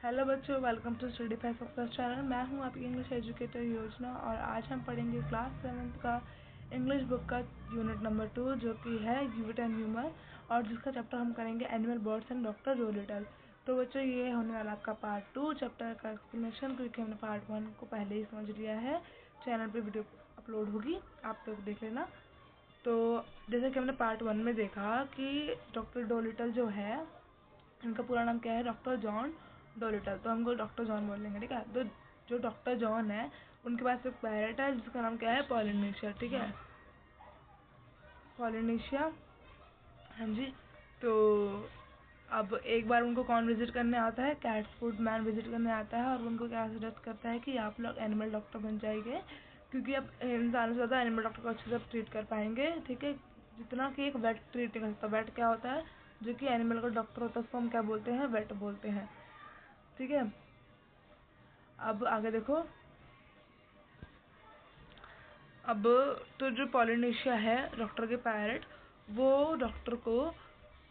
Hello बच्चों, welcome to study fact of channel. मैं हूं आपकी इंग्लिश एजुकेटर योजना और आज हम पढ़ेंगे क्लास 7 का इंग्लिश बुक का यूनिट नंबर 2 जो कि है यूनिट एंड ह्यूमर, और जिसका चैप्टर हम करेंगे animal birds and doctor Doolittle. तो बच्चों, ये होने वाला आपका पार्ट 2 चैप्टर का एक्सप्लेनेशन, क्योंकि हमने पार्ट 1 को पहले ही समझ लिया है। चैनल पर वीडियो अपलोड होगी, आप लोग देख लेना। तो जैसे कि हमने पार्ट 1 में देखा कि डॉक्टर डोलिटल जो है, इनका पूरा नाम क्या है, डॉक्टर जॉन डोलिटल। तो हमको डॉक्टर जॉन बोल लेंगे, ठीक है। तो जो डॉक्टर जॉन है उनके पास एक पैरट है जिसका नाम क्या है, पॉलिनेशिया, ठीक है, पॉलिनेशिया। हाँ जी। तो अब एक बार उनको कौन विजिट करने आता है, कैट फूड मैन विजिट करने आता है और उनको क्या सजेस्ट करता है कि आप लोग एनिमल डॉक्टर बन जाएंगे, क्योंकि अब इंसानों से ज़्यादा एनिमल डॉक्टर को अच्छे से ट्रीट कर पाएंगे, ठीक है, जितना कि एक वेट ट्रीट नहीं कर सकता। वेट क्या होता है, जो कि एनिमल का डॉक्टर होता है उसको हम क्या बोलते हैं, वेट बोलते हैं, ठीक है। अब आगे देखो। अब तो जो पॉलिनेशिया है, डॉक्टर के पैरट, वो डॉक्टर को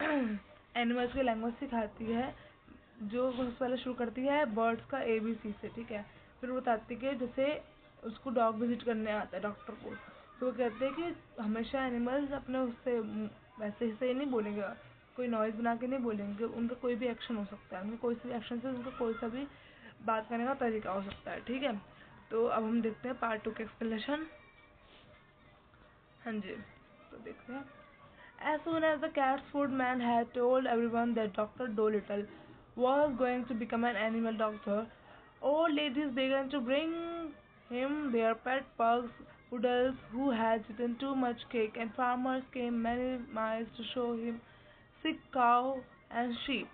एनिमल्स की लैंग्वेज सिखाती है, जो सबसे पहले शुरू करती है बर्ड्स का ABC से, ठीक है। फिर वो बताती है कि जैसे उसको डॉग विजिट करने आता है डॉक्टर को, तो वो कहते हैं कि हमेशा एनिमल्स अपने उससे वैसे से नहीं बोलेंगे, कोई नॉइज़ बना के नहीं बोलेंगे, उनका कोई भी एक्शन हो सकता है, उनका कोई सा भी एक्शन से उनका कोई सा भी बात करने का तरीका हो सकता है, ठीक है। तो अब हम देखते हैं पार्ट 2 के एक्सप्लेनेशन। हाँ जी, तो देखते हैं। As soon as the cat's food man had told everyone that Dr. Dolittle was going to become an animal doctor, old ladies began to bring him their pet pugs, poodles who had eaten too much cake, and farmers came many miles to show him sick cow and sheep.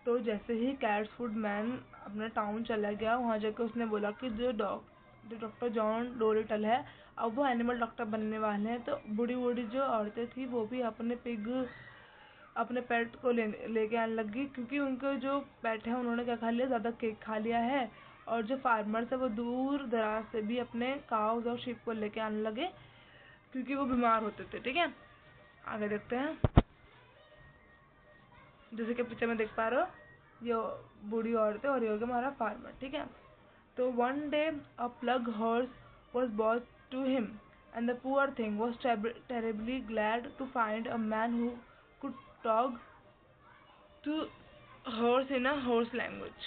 तो जैसे ही cats food man अपना town चला गया, वहाँ जाकर उसने बोला कि जो डॉक्टर जॉन डोलिटल है, अब वो एनिमल डॉक्टर बनने वाले हैं। तो बूढ़ी बूढ़ी जो औरतें थी वो भी अपने पेट को लेके आने लगी, क्योंकि उनके जो पेट है उन्होंने क्या खा लिया, ज़्यादा केक खा लिया है। और जो फार्मर्स है वो दूर दराज से भी अपने काउज और शीप को लेके आने लगे, क्योंकि वो बीमार होते थे, ठीक है। आगे देखते हैं। जैसे कि पिक्चर में देख पा रहे हो, ये बूढ़ी औरतें और ये हो गया हमारा फार्मर, ठीक है। तो one day a plug horse was brought to him, and the poor thing was terribly glad to find a man who could talk to horse in a horse language.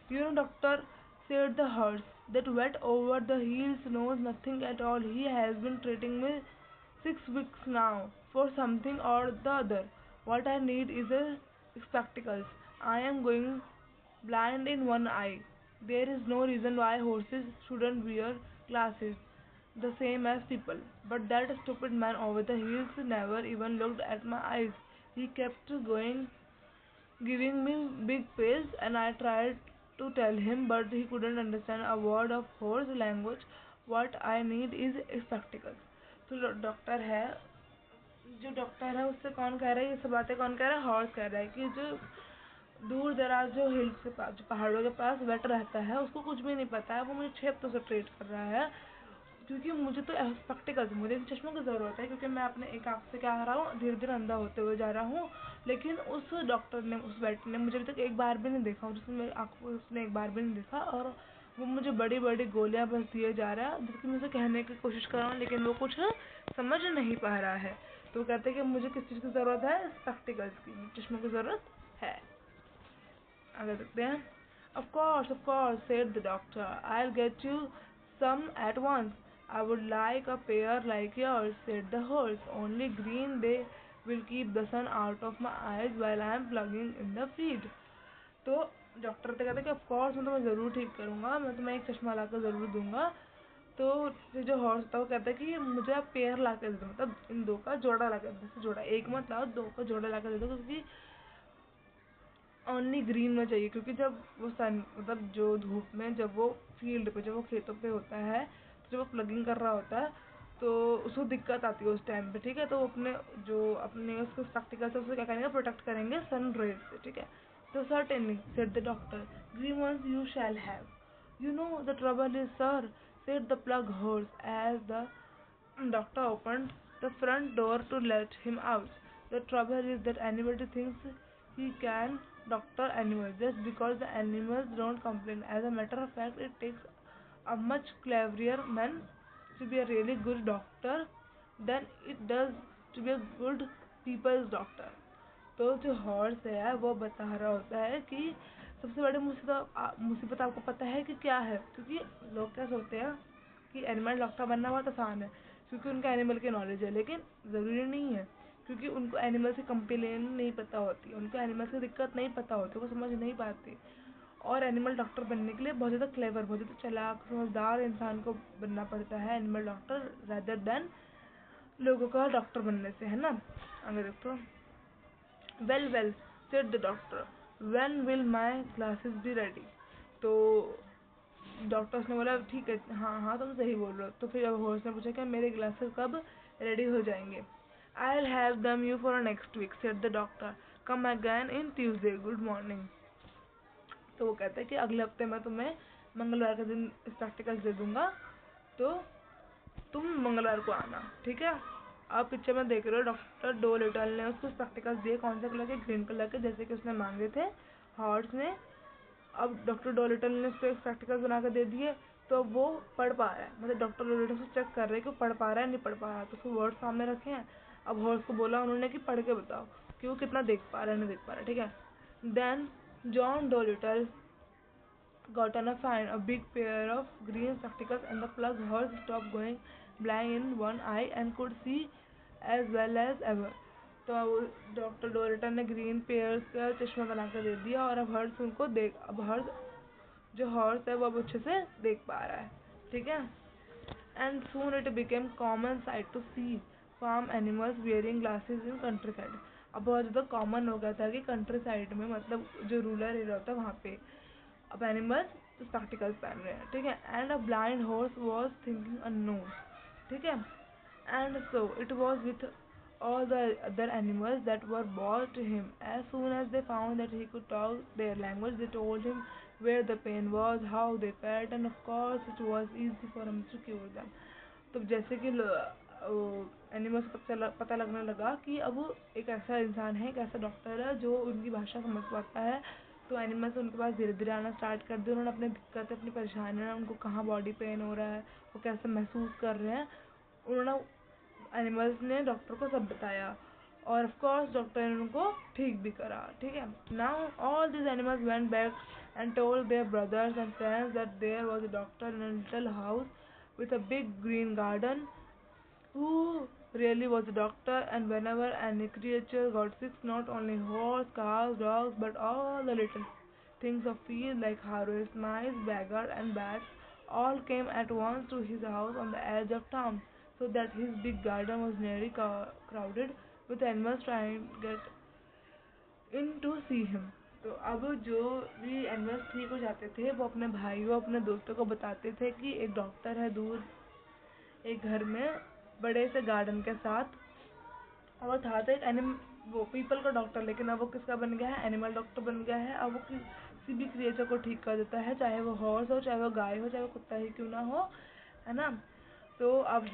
You know, doctor, said the horse, that wet over the heels knows nothing at all. He has been treating me 6 weeks now for something or the other. What I need is a spectacles. I am going blind in one eye. There is no reason why horses shouldn't wear glasses the same as people. But that stupid man over the hills never even looked at my eyes. He kept going, giving me big praise, and I tried to tell him, but he couldn't understand a word of horse language. What I need is spectacles. तो doctor है, जो doctor है उससे कौन कह रहा है ये सब बातें, कौन कह रहा है, हॉर्स कह रहा है कि जो दूर दराज जो हिल्स के पास, जो पहाड़ों के पास वेट रहता है, उसको कुछ भी नहीं पता है, वो मुझे 6 हफ्तों से ट्रीट कर रहा है, क्योंकि मुझे तो स्पेक्टिकल्स, मुझे चश्मों की ज़रूरत है, क्योंकि मैं अपने एक आँख से क्या कर रहा हूँ, धीरे धीरे अंधा होते हुए जा रहा हूँ। लेकिन उस डॉक्टर ने, उस वेट ने मुझे अभी तक एक बार भी नहीं देखा, जिसने मेरी आँख को उसने एक बार भी नहीं देखा, और वो मुझे बड़ी बड़ी गोलियां बस दिए जा रहा है, जबकि मैं उसे कहने की कोशिश कर रहा हूँ, लेकिन वो कुछ समझ नहीं पा रहा है। तो वो कहते हैं कि मुझे किस चीज़ की ज़रूरत है, स्पेक्टिकल्स की, चश्मों की ज़रूरत है। आगे देखते हैं। Of course, said the doctor. I'll get you some at once. I would like a pair like yours, said the horse. Only green, they will keep the sun out of my eyes while I am plugging in the feed. तो doctor तो कहते कि of course मैं तुम्हें ज़रूर ठीक करूँगा, मैं तुम्हें एक चश्मा ला कर ज़रूर दूंगा। तो जो हॉर्स था वो कहता है कि मुझे आप पेयर ला कर दे दो, मतलब इन दो का जोड़ा ला कर दो, जोड़ा एक मत लाओ, दो का जोड़ा ला कर दे दो, क्योंकि ओनली ग्रीन में चाहिए, क्योंकि जब वो सन, मतलब जो धूप में, जब वो फील्ड पे, जब वो खेतों पे होता है, तो जब वो प्लगिंग कर रहा होता है तो उसको दिक्कत आती है उस टाइम पे, ठीक है। तो अपने उसको स्पेक्टिकल से उसे क्या करेंगे, प्रोटेक्ट करेंगे सन रेज से, ठीक है। तो certainly, said the doctor, green ones you shall have. You know, the trouble is, sir, said the plug horse as the doctor opened the front door to let him out. The trouble is that anybody thinks he can doctor animals just because the animals don't complain. As a matter of fact, it takes a much cleverer man to be a really good doctor than it does to be a good people's doctor. तो जो horse है वो बता रहा होता है कि सबसे बड़ी मुसीबत आपको पता है कि क्या है, क्योंकि लोग क्या सोचते हैं कि एनिमल डॉक्टर बनना बहुत आसान है क्योंकि उनका एनिमल की नॉलेज है, लेकिन ज़रूरी नहीं है, क्योंकि उनको एनिमल से कंप्लेन नहीं पता होती, उनको एनिमल से दिक्कत नहीं पता होती, वो समझ नहीं पाती। और एनिमल डॉक्टर बनने के लिए बहुत ज़्यादा क्लेवर, बहुत ज़्यादा चालाक समझदार इंसान को बनना पड़ता है एनिमल डॉक्टर, रेदर देन लोगों का डॉक्टर बनने से, है ना। अगर देखो, well said the doctor, when will my glasses be ready. तो डॉक्टर्स ने बोला ठीक है, हाँ तुम सही बोल रहे हो। तो फिर अब हॉर्स ने पूछा कि मेरे ग्लासेस कब रेडी हो जाएंगे। I will have them you for next week said the doctor, come again in Tuesday, good morning. तो वो कहता है कि अगले हफ्ते मैं तुम्हें मंगलवार के दिन प्रैक्टिकल्स दे दूंगा, तो तुम मंगलवार को आना, ठीक है। आप पिक्चर में देख रहे हो डॉक्टर डोलिटल ने उसको प्रैक्टिकल्स दिए, कौन से कलर के, ग्रीन कलर के, जैसे कि उसने मांगे थे हॉर्स ने। अब डॉक्टर डोलिटल ने उसको प्रैक्टिकल्स बना कर दे दिए, तो वो पढ़ पा रहा है, मतलब डॉक्टर डोलिटल से चेक कर रहे हैं कि वो पढ़ पा रहा है नहीं पढ़ पा रहा है। तो उसको वर्ड सामने रखे हैं। अब हॉर्स को बोला उन्होंने कि पढ़ के बताओ कि वो कितना देख पा रहा है नहीं देख पा रहा है, ठीक है। Then John Dolittle got on a fine, a big pair of green spectacles, and the plug horse stopped going blind in one eye and could see as well as ever. तो डॉक्टर डोलिटल ने green pairs का चश्मा बना कर दे दिया, और अब हर्ष उनको अब हर्ष जो हॉर्स है वो अब अच्छे से देख पा रहा है, ठीक है। And soon it became common sight to see farm animals wearing glasses in countryside. अब बहुत ज़्यादा कॉमन हो गया था कि कंट्री साइड में, मतलब जो रूरल एरिया होता है वहाँ पे अब एनिमल्स स्पेक्टिकल्स पहन रहे हैं, ठीक है। And a blind horse was thinking unknown, ठीक है। And so it was with all the other animals that were brought to him. As soon as they found that he could talk their language, they told him where the pain was, how they felt, and of course it was easy for him to cure them. तो जैसे कि animals को पता लगने लगा कि अब एक ऐसा इंसान है, एक ऐसा डॉक्टर है जो उनकी भाषा समझ पाता है, तो एनिमल्स उनके पास धीरे धीरे आना स्टार्ट कर दिया। उन्होंने अपनी दिक्कतें, अपनी परेशानियाँ, उनको कहाँ बॉडी पेन हो रहा है, वो कैसे महसूस कर रहे हैं, उन्होंने एनिमल्स ने डॉक्टर को सब बताया, और ऑफ कोर्स डॉक्टर ने उनको ठीक भी करा, ठीक है। Now all this animals went back and told their brothers and friends that there was a doctor in a little house with a big green garden who really was a doctor, and whenever any creature got sick, not only horse, cows, dogs, but all the little things of field like harvest, mice, beggar, and bats all came at once to his house on the edge of town, so that his big garden was nearly crowded with animals trying to get in to see him. तो अब जो भी animals ठीक हो जाते थे वो अपने भाइयों, अपने दोस्तों को बताते थे कि एक डॉक्टर है दूर एक घर में बड़े से गार्डन के साथ, और था तो एक वो पीपल का डॉक्टर, लेकिन अब वो किसका बन गया है, एनिमल डॉक्टर बन गया है। अब वो किसी भी क्रिएचर को ठीक कर देता है, चाहे वो हॉर्स हो, चाहे वो गाय हो, चाहे वो कुत्ता ही क्यों ना हो, है ना। तो अब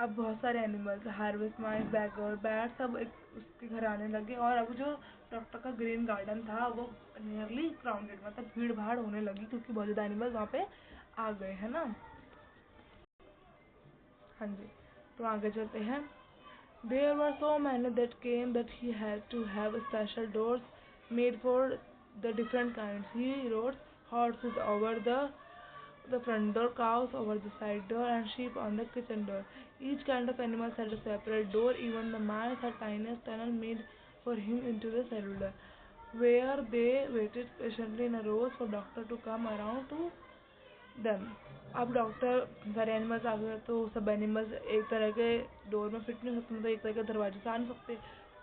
बहुत सारे एनिमल्स, हार्वेस्ट, माइस, बैगर, बैट, सब एक उसके घर आने लगे, और अब जो डॉक्टर का ग्रीन गार्डन था वो नियरली क्राउडेड, मतलब भीड़ भाड़ होने लगी, क्योंकि बहुत ज़्यादा एनिमल्स वहाँ पे आ गए, है ना। हाँ जी, तो आगे चलते हैं। There were so many that came that he had to have special doors made for the different kinds. He wrote horses over the front door, cows over the side door, and sheep on the kitchen door. Each kind of animal had a separate door. Even the mice had tiniest tunnel made for him into the cellular, where they waited patiently in a rows for doctor to come around to them. अब doctor सारे animals आ गए, तो सब animals एक तरह के door में fit नहीं सकते, मतलब एक तरह के दरवाजे से आ नहीं सकते,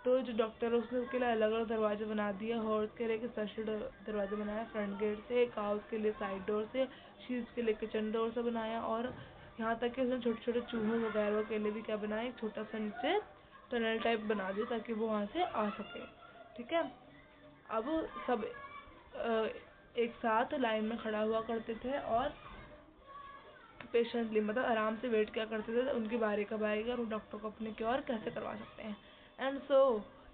तो जो डॉक्टर है उसने उसके लिए अलग अलग दरवाजे बना दिए। हॉर्स के लिए एक स्पेशल दरवाजा बनाया फ्रंट गेट से, काउस के लिए साइड डोर से, शीप्स के लिए किचन डोर से बनाया, और यहाँ तक कि उसने छोटे छोटे चूहों वगैरह के लिए भी क्या बनाया, एक छोटा सा नीचे टनल टाइप बना दिया ताकि वो वहाँ से आ सके, ठीक है। अब सब एक साथ लाइन में खड़ा हुआ करते थे और पेशेंटली, मतलब आराम से वेट क्या करते थे उनकी बारी कब आएगी और वो डॉक्टर को अपने क्योर कैसे करवा सकते हैं। And so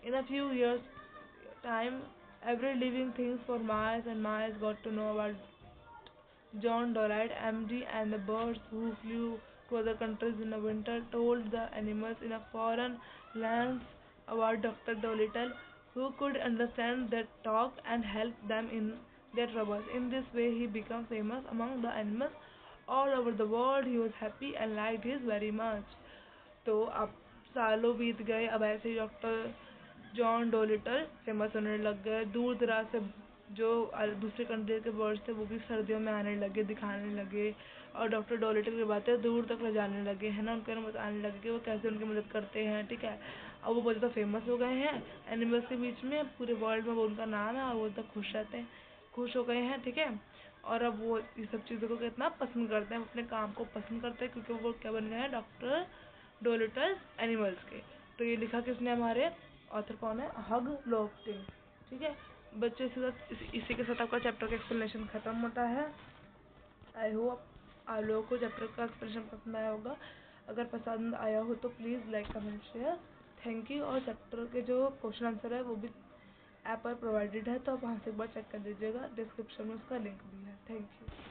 in a few years time every living things for miles and miles got to know about John Dorite, MD, and the birds who flew to other countries in the winter told the animals in a foreign lands about Dr. Dolittle, who could understand their talk and help them in their troubles. In this way, he became famous among the animals all over the world. He was happy and liked his very much. तो अब सालों बीत गए, अब ऐसे ही doctor John Doolittle famous होने लग गए। दूर दराज से जो दूसरे कंट्री के बर्ड्स थे वो भी सर्दियों में आने लगे, दिखाने लगे, और डॉक्टर डोलिटल की बातें दूर तक ले जाने लगे हैं ना, उनके बारे में बताने लगे कि वो कैसे उनकी मदद करते हैं। ठीक है, अब वो बहुत ज़्यादा फेमस हो गए हैं एनिमल्स के बीच में, पूरे वर्ल्ड में वो उनका नाम है और वो तक खुश रहते हैं, खुश हो गए हैं। ठीक है, और अब वो इस सब चीज़ों को कितना पसंद करते हैं, अपने काम को पसंद करते हैं, क्योंकि वो क्या बन गए हैं, डॉक्टर डोलिटल एनिमल्स के। तो ये लिखा किसने, हमारे ऑथर कौन है, हग लोफ्टिंग। ठीक है बच्चे, इसी के साथ आपका चैप्टर का एक्सप्लेनेशन खत्म होता है। आई होप आप लोगों को चैप्टर का एक्सप्लेनेशन पसंद आया होगा। अगर पसंद आया हो तो please like comment share, thank you. और चैप्टर के जो क्वेश्चन आंसर है वो भी ऐप पर प्रोवाइडेड है, तो आप वहाँ से एक बार चेक कर लीजिएगा, डिस्क्रिप्शन में उसका लिंक भी है। Thank you.